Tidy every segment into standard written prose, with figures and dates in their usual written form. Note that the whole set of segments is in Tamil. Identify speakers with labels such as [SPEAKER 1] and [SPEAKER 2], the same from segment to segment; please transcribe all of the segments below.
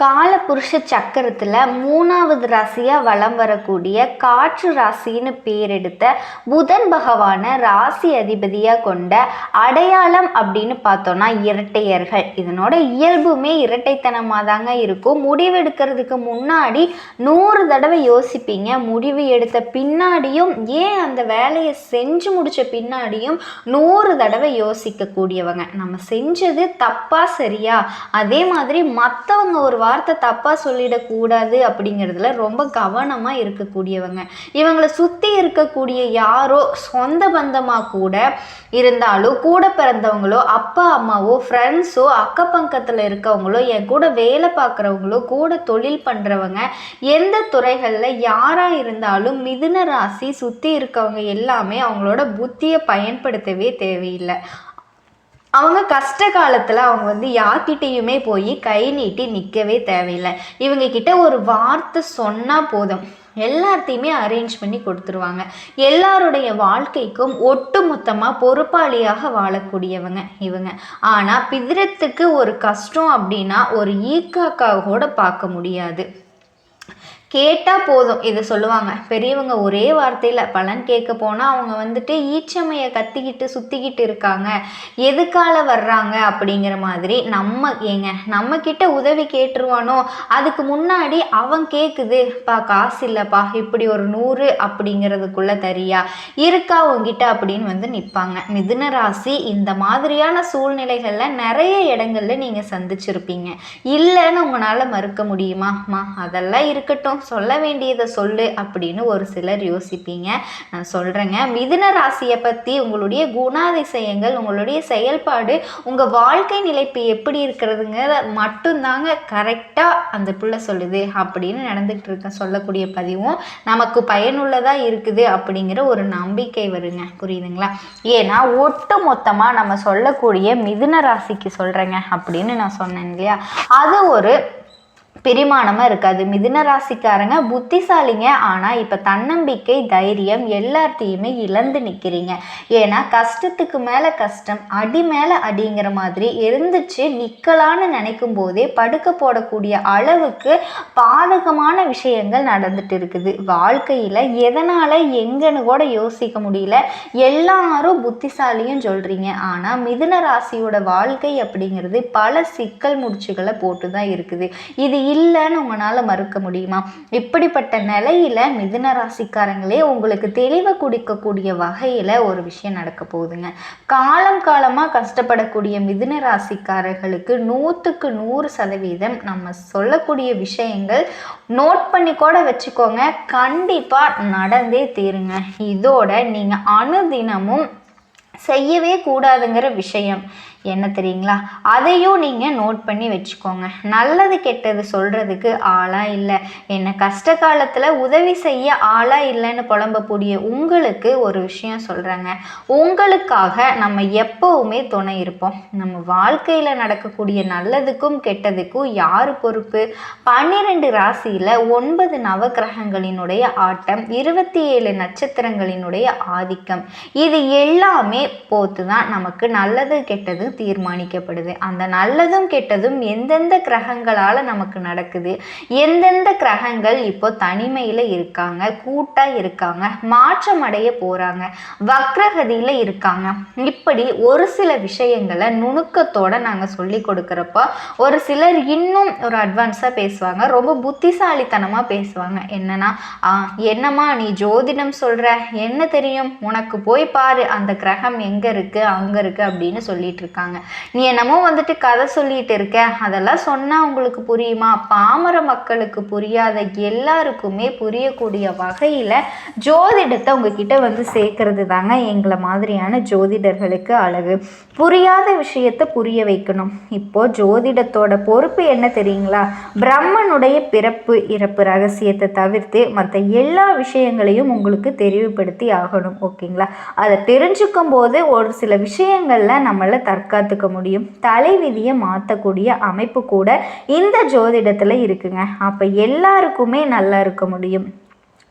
[SPEAKER 1] காலபுருஷ சக்கரத்தில் 3வது ராசியாக வலம் வரக்கூடிய காற்று ராசின்னு பேர் எடுத்த புதன் பகவானை ராசி அதிபதியாக கொண்ட அடையாளம் அப்படின்னு பார்த்தோன்னா இரட்டையர்கள். இதனோட இயல்புமே இரட்டைத்தனமாக தாங்க இருக்கும். முடிவெடுக்கிறதுக்கு முன்னாடி 100 தடவை யோசிப்பீங்க. முடிவு எடுத்த பின்னாடியும் ஏன் அந்த வேலையை செஞ்சு முடித்த பின்னாடியும் 100 தடவை யோசிக்கக்கூடியவங்க. நம்ம செஞ்சது தப்பா சரியா, அதே மாதிரி மற்றவங்க ஒரு வார்த்தை தப்பாக சொல்லிடக்கூடாது அப்படிங்கிறதுல ரொம்ப கவனமாக இருக்கக்கூடியவங்க. இவங்களை சுற்றி இருக்கக்கூடிய யாரோ சொந்த பந்தமாக கூட இருந்தாலும், கூட பிறந்தவங்களோ அப்பா அம்மாவோ ஃப்ரெண்ட்ஸோ அக்க பக்கத்தில் இருக்கவங்களோ என் கூட வேலை பார்க்குறவங்களோ கூட தொழில் பண்ணுறவங்க எந்த துறைகளில் யாராக இருந்தாலும் மிதுன ராசி சுற்றி இருக்கவங்க எல்லாமே அவங்களோட புத்தியை பயன்படுத்தவே தேவையில்லை. அவங்க கஷ்ட காலத்தில் அவங்க யார்கிட்டையுமே போய் கை நீட்டி நிற்கவே தேவையில்லை. இவங்க கிட்ட ஒரு வார்த்தை சொன்னால் போதும், எல்லாத்தையுமே அரேஞ்ச் பண்ணி கொடுத்துருவாங்க. எல்லாருடைய வாழ்க்கைக்கும் ஒட்டு மொத்தமாக பொறுப்பாளியாக வாழக்கூடியவங்க இவங்க. ஆனால் பிதிரத்துக்கு ஒரு கஷ்டம் அப்படின்னா ஒரு ஈக்காக்காவோட பார்க்க முடியாது. கேட்டால் போதும் இதை சொல்லுவாங்க பெரியவங்க. ஒரே வார்த்தையில் பலன் கேட்க போனால் அவங்க ஈச்சமையை கத்திக்கிட்டு சுற்றிக்கிட்டு இருக்காங்க, எதுக்கால வர்றாங்க அப்படிங்கிற மாதிரி. நம்ம கிட்ட உதவி கேட்டுருவானோ, அதுக்கு முன்னாடி அவன் கேட்குதுப்பா காசு இல்லைப்பா, இப்படி ஒரு 100 அப்படிங்கிறதுக்குள்ளே தரியா இருக்கா உங்ககிட்ட அப்படின்னு நிற்பாங்க. மிதுன ராசி இந்த மாதிரியான சூழ்நிலைகளில் நிறைய இடங்கள்ல நீங்கள் சந்திச்சிருப்பீங்க. இல்லைன்னு உங்களால் மறுக்க முடியுமாம்மா? அதெல்லாம் இருக்கட்டும், சொல்ல வேண்டியதை சொல்லு அப்படின்னு ஒரு சிலர் யோசிப்பீங்க. நான் சொல்கிறேங்க, மிதுன ராசியை பற்றி உங்களுடைய குணாதிசயங்கள், உங்களுடைய செயல்பாடு, உங்கள் வாழ்க்கை நிலைப்பு எப்படி இருக்கிறதுங்க மட்டும்தாங்க கரெக்டாக அந்த பிள்ளை சொல்லுது அப்படின்னு நடந்துகிட்டு இருக்க சொல்லக்கூடிய பதிவும் நமக்கு பயனுள்ளதாக இருக்குது அப்படிங்கிற ஒரு நம்பிக்கை வருங்க. புரியுதுங்களா? ஏன்னா ஒட்டு மொத்தமாக நம்ம சொல்லக்கூடிய மிதுன ராசிக்கு சொல்கிறேங்க அப்படின்னு நான் சொன்னேன் இல்லையா, அது ஒரு பிரிமாணமாக இருக்காது. மிதுன ராசிக்காரங்க புத்திசாலிங்க. ஆனால் இப்போ தன்னம்பிக்கை, தைரியம் எல்லாத்தையுமே இழந்து நிற்கிறீங்க. ஏன்னா கஷ்டத்துக்கு மேலே கஷ்டம், அடி மேலே அடிங்கிற மாதிரி இருந்துச்சு நிற்கலான்னு நினைக்கும் போதே படுக்க போடக்கூடிய அளவுக்கு பாதகமான விஷயங்கள் நடந்துட்டு இருக்குது வாழ்க்கையில். எதனால் எங்கன்னு கூட யோசிக்க முடியல. எல்லாரும் புத்திசாலியும் சொல்கிறீங்க, ஆனால் மிதுன ராசியோட வாழ்க்கை அப்படிங்கிறது பல சிக்கல் முடிச்சுகளை போட்டு தான் இருக்குது. இது இல்லைன்னு உங்களால் மறுக்க முடியுமா? இப்படிப்பட்ட நிலையில மிதுன ராசிக்காரங்களே உங்களுக்கு தெளிவை கொடுக்கக்கூடிய வகையில் ஒரு விஷயம் நடக்க போகுதுங்க. காலமாக கஷ்டப்படக்கூடிய மிதுன ராசிக்காரர்களுக்கு 100க்கு 100% நம்ம சொல்லக்கூடிய விஷயங்கள் நோட் பண்ணி கூட வச்சுக்கோங்க, கண்டிப்பாக நடந்தே தீருங்க. இதோட நீங்கள் அனுதினமும் செய்யவே கூடாதுங்கிற விஷயம் என்ன தெரியுங்களா? அதையும் நீங்கள் நோட் பண்ணி வச்சுக்கோங்க. நல்லது கெட்டது சொல்கிறதுக்கு ஆளாக இல்லை, என்ன கஷ்ட காலத்தில் உதவி செய்ய ஆளாக இல்லைன்னு புலம்பக்கூடிய உங்களுக்கு ஒரு விஷயம் சொல்கிறேங்க. உங்களுக்காக நம்ம எப்போவுமே துணை இருப்போம். நம்ம வாழ்க்கையில் நடக்கக்கூடிய நல்லதுக்கும் கெட்டதுக்கும் யார் பொறுப்பு? 12 ராசியில் 9 நவக்கிரகங்களினுடைய ஆட்டம், 27 நட்சத்திரங்களினுடைய ஆதிக்கம், இது எல்லாமே போத்து தான் நமக்கு நல்லது கெட்டது தீர்மானிக்கப்படுது. அந்த நல்லதும் கெட்டதும் எந்தெந்த கிரகங்களால் நமக்கு நடக்குது, எந்தெந்த கிரகங்கள் இப்போ தனிமையில் இருக்காங்க, கூட்டாக இருக்காங்க, மாற்றம் அடைய போகிறாங்க, வக்ரகதியில் இருக்காங்க, இப்படி ஒரு சில விஷயங்களை நுணுக்கத்தோடு நாங்கள் சொல்லி கொடுக்குறப்போ ஒரு சிலர் இன்னும் ஒரு அட்வான்ஸாக பேசுவாங்க, ரொம்ப புத்திசாலித்தனமாக பேசுவாங்க. என்னம்மா நீ ஜோதிடம் சொல்கிற, என்ன தெரியும் உனக்கு, போய் பாரு அந்த கிரகம் எங்கே இருக்குது அங்கே இருக்குது அப்படின்னு சொல்லிட்டு இருக்காங்க. நீ என்னமோ கதை சொல்லிட்டு இருக்க, அதெல்லாம் சொன்னா உங்களுக்கு புரியுமா? பாமர மக்களுக்கு புரியாத எல்லாருக்குமே புரியக்கூடிய வகையில ஜோதிடத்தை உங்ககிட்ட சேர்க்கறது தாங்க எங்களை மாதிரியான ஜோதிடர்களுக்கு அழகு. புரியாத விஷயத்தை புரிய வைக்கணும். இப்போ ஜோதிடத்தோட பொறுப்பு என்ன தெரியுங்களா? பிரம்மனுடைய பிறப்பு இறப்பு ரகசியத்தை தவிர்த்து மற்ற எல்லா விஷயங்களையும் உங்களுக்கு தெரிவுபடுத்தி ஆகணும். ஓகேங்களா? அதை தெரிஞ்சுக்கும் போது ஒரு சில விஷயங்கள்ல நம்மள தற்காத்துக்க முடியும். தலைவிதியை மாற்றக்கூடிய அமைப்பு கூட இந்த ஜோதிடத்தில் இருக்குங்க. அப்போ எல்லாருக்குமே நல்லா இருக்க முடியும்.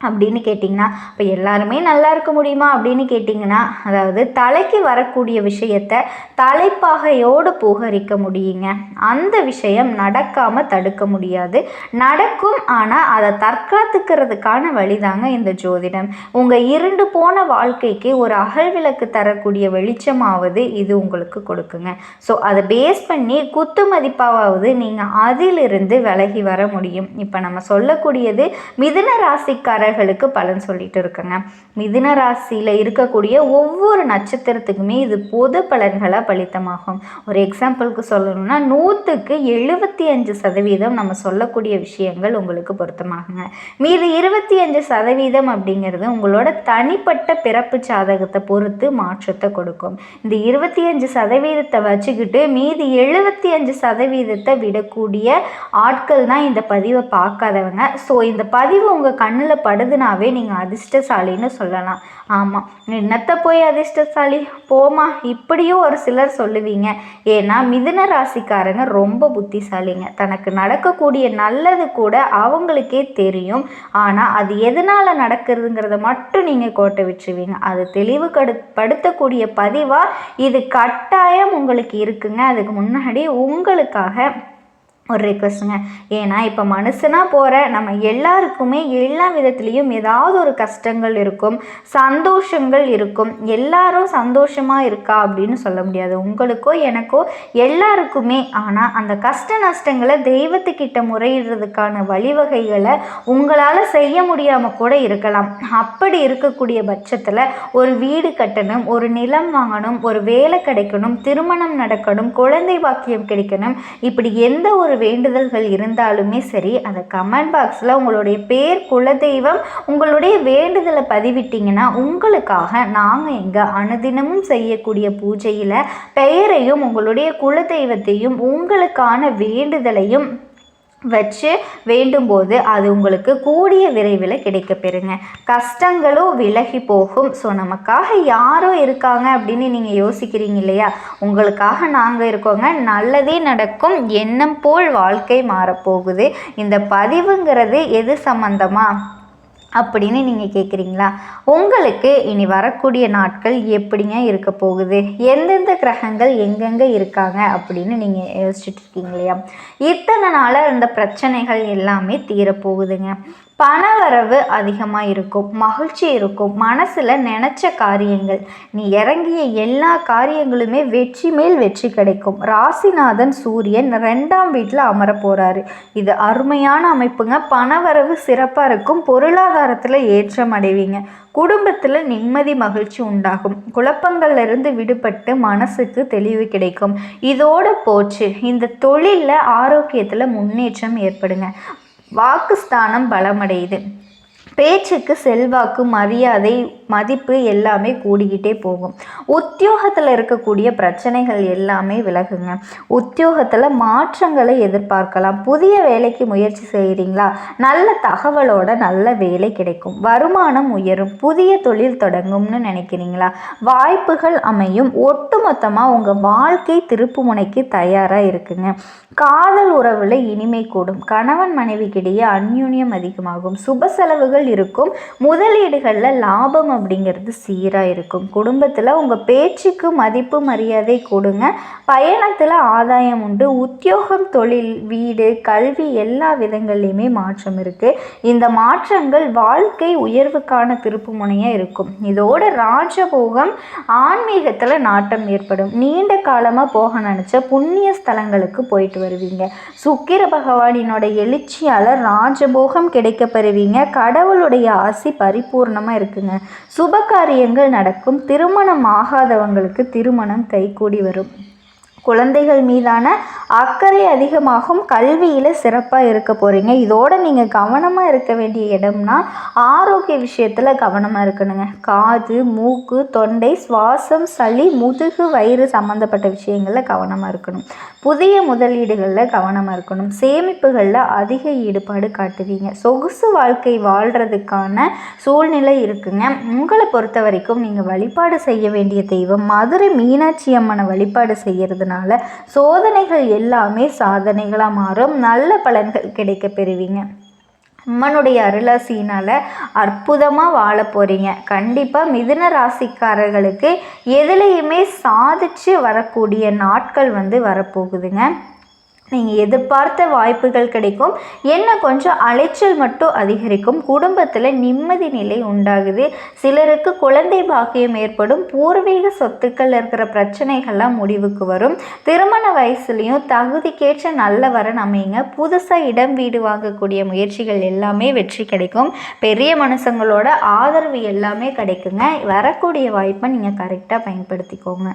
[SPEAKER 1] அப்படின்னு கேட்டிங்கன்னா, இப்போ எல்லாருமே நல்லா இருக்க முடியுமா அப்படின்னு கேட்டிங்கன்னா, அதாவது தலைக்கு வரக்கூடிய விஷயத்தை தலைப்பாகையோடு புகரிக்க முடியுங்க. அந்த விஷயம் நடக்காமல் தடுக்க முடியாது. நடக்கும், ஆனால் அதை தற்காத்துக்கிறதுக்கான வழிதாங்க இந்த ஜோதிடம். உங்கள் இருண்டு போன வாழ்க்கைக்கு ஒரு அகல் விளக்கு தரக்கூடிய வெளிச்சமாவது இது உங்களுக்கு கொடுக்குங்க. ஸோ அதை பேஸ் பண்ணி குத்து மதிப்பாவது நீங்கள் அதிலிருந்து விலகி வர முடியும். இப்போ நம்ம சொல்லக்கூடியது மிதுன ராசிக்காரர்களுக்கு பலன் சொல்லிட்டு இருக்குங்க. மிதுன ராசியில் இருக்கக்கூடிய ஒவ்வொரு நட்சத்திரத்துக்குமே இது பொது பலன்களாக பலித்தமாகும். ஒரு எக்ஸாம்பிளுக்கு சொல்லணும்னா 100க்கு 75% நம்ம சொல்லக்கூடிய விஷயங்கள் உங்களுக்கு பொருத்தமாகுங்க. மீது 25% அப்படிங்கிறது உங்களோட தனிப்பட்ட பிறப்பு ஜாதகத்தை பொறுத்து மாற்றத்தை கொடுக்கும். இந்த 25% வச்சுக்கிட்டு மீதி 75% விடக்கூடிய ஆட்கள் தான் இந்த பதிவை பார்க்காதவங்க. ஸோ இந்த பதிவு உங்கள் கண்ணில் படுதுனாவே நீங்கள் அதிர்ஷ்டசாலின்னு சொல்லலாம். ஆமாம், என்னத்தை போய் அதிர்ஷ்டசாலி போமா இப்படியும் ஒரு சிலர் சொல்லுவீங்க. ஏன்னா மிதுன ராசிக்காரங்க ரொம்ப புத்திசாலிங்க. தனக்கு நடக்கக்கூடிய நல்லது கூட அவங்களுக்கே தெரியும். ஆனால் அது எதனால் நடக்கிறதுங்கிறத மட்டும் நீங்கள் கோட்டை விட்டுருவீங்க. அது தெளிவுபடுத்தக்கூடிய பதிவாக இது கட்டாயம் உங்களுக்கு இருக்குங்க. அதுக்கு முன்னாடி உங்களுக்காக ஒரு ரிக்வெஸ்ட்டுங்க. ஏன்னா இப்போ மனுஷனாக போகிற நம்ம எல்லாருக்குமே எல்லா விதத்துலேயும் ஏதாவது ஒரு கஷ்டங்கள் இருக்கும், சந்தோஷங்கள் இருக்கும். எல்லாரும் சந்தோஷமாக இருக்கா அப்படின்னு சொல்ல முடியாது. உங்களுக்கோ எனக்கோ எல்லாருக்குமே. ஆனால் அந்த கஷ்ட நஷ்டங்களை தெய்வத்துக்கிட்ட முறையிடுறதுக்கான வழிவகைகளை உங்களால் செய்ய முடியாமல் கூட இருக்கலாம். அப்படி இருக்கக்கூடிய பட்சத்தில் ஒரு வீடு கட்டணும், ஒரு நிலம் வாங்கணும், ஒரு வேலை கிடைக்கணும், திருமணம் நடக்கணும், குழந்தை பாக்கியம் கிடைக்கணும், இப்படி எந்த ஒரு வேண்டுதல்கள் இருந்தாலுமே சரி, அதை கமெண்ட் பாக்ஸில் உங்களுடைய பேர், குலதெய்வம், உங்களுடைய வேண்டுதலை பதிவிட்டிங்கன்னா உங்களுக்காக நாங்கள் எங்கள் அனுதினமும் செய்யக்கூடிய பூஜையில் பெயரையும் உங்களுடைய குலதெய்வத்தையும் உங்களுக்கான வேண்டுதலையும் வச்சு வேண்டும்போது அது உங்களுக்கு கூடிய விரைவில் கிடைக்க பெறுங்க. கஷ்டங்களும் விலகி போகும். ஸோ நமக்காக யாரோ இருக்காங்க அப்படின்னு நீங்கள் யோசிக்கிறீங்க இல்லையா, உங்களுக்காக நாங்கள் இருக்கோங்க. நல்லதே நடக்கும். எண்ணம் போல் வாழ்க்கை மாறப்போகுது. இந்த பதிவுங்கிறது எது சம்பந்தமா அப்படின்னு நீங்கள் கேட்குறீங்களா? உங்களுக்கு இனி வரக்கூடிய நாட்கள் எப்படிங்க இருக்க போகுது, எந்தெந்த கிரகங்கள் எங்கெங்கே இருக்காங்க அப்படின்னு நீங்கள் யோசிச்சுட்டு இருக்கீங்க இல்லையா? இத்தனை நாளாக இந்த பிரச்சனைகள் எல்லாமே தீரப்போகுதுங்க. பணவரவு அதிகமாக இருக்கும், மகிழ்ச்சி இருக்கும், மனசில் நினச்ச காரியங்கள், நீ இறங்கிய எல்லா காரியங்களுமே வெற்றி மேல் வெற்றி கிடைக்கும். ராசிநாதன் சூரியன் 2ஆம் வீட்டில் அமர போகிறாரு. இது அருமையான அமைப்புங்க. பணவரவு சிறப்பாக இருக்கும். பொருளாதாரத்தில் ஏற்றம் அடைவீங்க. குடும்பத்தில் நிம்மதி மகிழ்ச்சி உண்டாகும். குழப்பங்கள்லேருந்து விடுபட்டு மனசுக்கு தெளிவு கிடைக்கும். இதோடு போச்சு. இந்த தொழிலில் ஆரோக்கியத்தில் முன்னேற்றம் ஏற்படுங்க. வாக்குஸ்தானம் பலமடையுது. பேச்சுக்கு செல்வாக்கு, மரியாதை, மதிப்பு எல்லாமே கூடிக்கிட்டே போகும். உத்தியோகத்தில் இருக்கக்கூடிய பிரச்சனைகள் எல்லாமே விலகுங்க. உத்தியோகத்தில் மாற்றங்களை எதிர்பார்க்கலாம். புதிய வேலைக்கு முயற்சி செய்கிறீங்களா? நல்ல தகவலோட நல்ல வேலை கிடைக்கும். வருமானம் உயரும். புதிய தொழில் தொடங்கும்னு நினைக்கிறீங்களா? வாய்ப்புகள் அமையும். ஒட்டுமொத்தமாக உங்கள் வாழ்க்கை திருப்பு முனைக்கு தயாராக இருக்குங்க. காதல் உறவில் இனிமை கூடும். கணவன் மனைவிக்கிடையே அந்யூன்யம் அதிகமாகும். சுப செலவுகள் இருக்கும். முதலீடுகளில் லாபம் அப்படிங்கிறது சீராக இருக்கும். குடும்பத்தில் உங்கள் பேச்சுக்கு மதிப்பு மரியாதை கொடுங்க. பயணத்தில் ஆதாயம் உண்டு. உத்தியோகம், தொழில், வீடு, கல்வி எல்லா விதங்கள்லையுமே மாற்றம் இருக்குது. இந்த மாற்றங்கள் வாழ்க்கை உயர்வுக்கான திருப்பு முனையாக இருக்கும். இதோட ராஜபோகம், ஆன்மீகத்தில் நாட்டம் ஏற்படும். நீண்ட காலமாக போக நினச்ச புண்ணிய ஸ்தலங்களுக்கு போயிட்டு வருவீங்க. சுக்கிர பகவானினோட எழுச்சியால் ராஜபோகம் கிடைக்க பெறுவீங்க. கடவுளுடைய ஆசி பரிபூர்ணமாக இருக்குங்க. சுப காரியங்கள் நடக்கும். திருமணம் ஆகாதவங்களுக்கு திருமணம் கைகூடி வரும். குழந்தைகள் மீதான அக்கறை அதிகமாகும். கல்வியில் சிறப்பாக இருக்க போகிறீங்க. இதோடு நீங்கள் கவனமாக இருக்க வேண்டிய இடம்னா ஆரோக்கிய விஷயத்தில் கவனமாக இருக்கணுங்க. காது, மூக்கு, தொண்டை, சுவாசம், சளி, முதுகு, வயிறு சம்மந்தப்பட்ட விஷயங்களில் கவனமாக இருக்கணும். புதிய முதலீடுகளில் கவனமாக இருக்கணும். சேமிப்புகளில் அதிக ஈடுபாடு காட்டுவீங்க. சொகுசு வாழ்க்கை வாழ்கிறதுக்கான சூழ்நிலை இருக்குங்க. உங்களை பொறுத்த வரைக்கும் நீங்கள் வழிபாடு செய்ய வேண்டிய தெய்வம் மதுரை மீனாட்சி அம்மனை வழிபாடு செய்கிறதுனால சோதனைகள் எல்லாமே சாதனைகளாக மாறும். நல்ல பலன்கள் கிடைக்க பெறுவீங்க. அம்மனுடைய அருளாசினால் அற்புதமாக வாழ போகிறீங்க. கண்டிப்பாக மிதுன ராசிக்காரர்களுக்கு எதுலேயுமே சாதிச்சு வரக்கூடிய நாட்கள் வரப்போகுதுங்க. நீங்கள் எதிர்பார்த்த வாய்ப்புகள் கிடைக்கும். என்ன கொஞ்சம் அலைச்சல் மட்டும் அதிகரிக்கும். குடும்பத்தில் நிம்மதி நிலை உண்டாகுது. சிலருக்கு குழந்தை பாக்கியம் ஏற்படும். பூர்வீக சொத்துக்கள் இருக்கிற பிரச்சனைகள்லாம் முடிவுக்கு வரும். திருமண வயசுலேயும் தகுதிக்கேற்ற நல்ல வரன் அமையுங்க. புதுசாக இடம் வீடு வாங்கக்கூடிய முயற்சிகள் எல்லாமே வெற்றி கிடைக்கும். பெரிய மனுஷங்களோட ஆதரவு எல்லாமே கிடைக்குங்க. வரக்கூடிய வாய்ப்பை நீங்கள் கரெக்டாக பயன்படுத்திக்கோங்க.